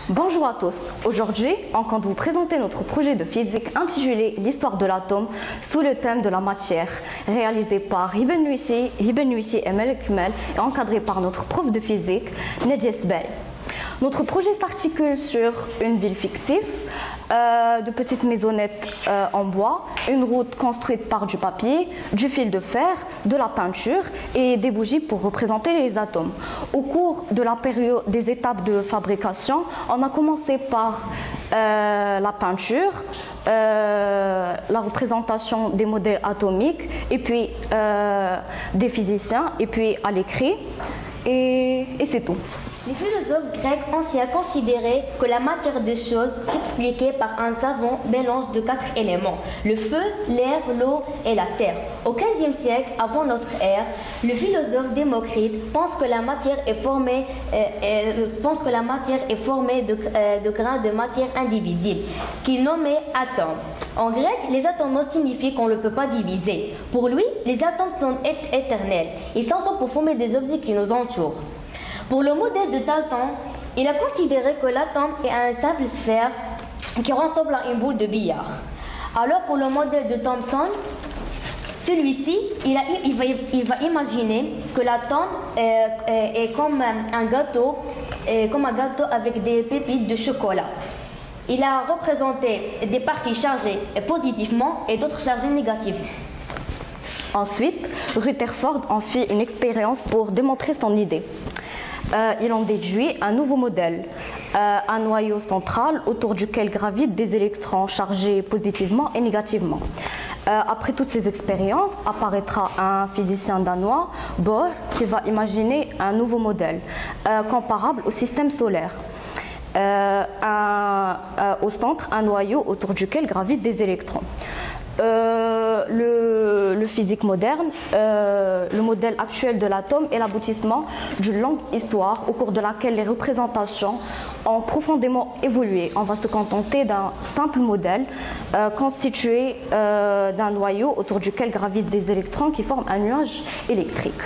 Bonjour à tous. Aujourd'hui, on compte vous présenter notre projet de physique intitulé L'histoire de l'atome sous le thème de la matière, réalisé par Ibn Nuisi et Melek Mel et encadré par notre prof de physique, Nedjes Bey. Notre projet s'articule sur une ville fictive, de petites maisonnettes en bois, une route construite par du papier, du fil de fer, de la peinture et des bougies pour représenter les atomes. Au cours de la période des étapes de fabrication, on a commencé par la peinture, la représentation des modèles atomiques, et puis des physiciens, et puis à l'écrit, et c'est tout. Les philosophes grecs anciens considéraient que la matière des choses s'expliquait par un savant mélange de 4 éléments, le feu, l'air, l'eau et la terre. Au XVe siècle, avant notre ère, le philosophe Démocrite pense que la matière est formée, de grains de matière indivisible, qu'il nommait atomes. En grec, les atomes signifient qu'on ne peut pas diviser. Pour lui, les atomes sont éternels. Ils sont pour former des objets qui nous entourent. Pour le modèle de Dalton, il a considéré que l'atome est une simple sphère qui ressemble à une boule de billard. Alors pour le modèle de Thomson, celui-ci, il va imaginer que l'atome est comme un gâteau avec des pépites de chocolat. Il a représenté des parties chargées positivement et d'autres chargées négativement. Ensuite, Rutherford en fit une expérience pour démontrer son idée. Il en déduit un nouveau modèle, un noyau central autour duquel gravitent des électrons chargés positivement et négativement. Après toutes ces expériences, apparaîtra un physicien danois, Bohr, qui va imaginer un nouveau modèle, comparable au système solaire. Au centre, un noyau autour duquel gravitent des électrons. Le physique moderne, le modèle actuel de l'atome est l'aboutissement d'une longue histoire au cours de laquelle les représentations ont profondément évolué. On va se contenter d'un simple modèle constitué d'un noyau autour duquel gravitent des électrons qui forment un nuage électrique.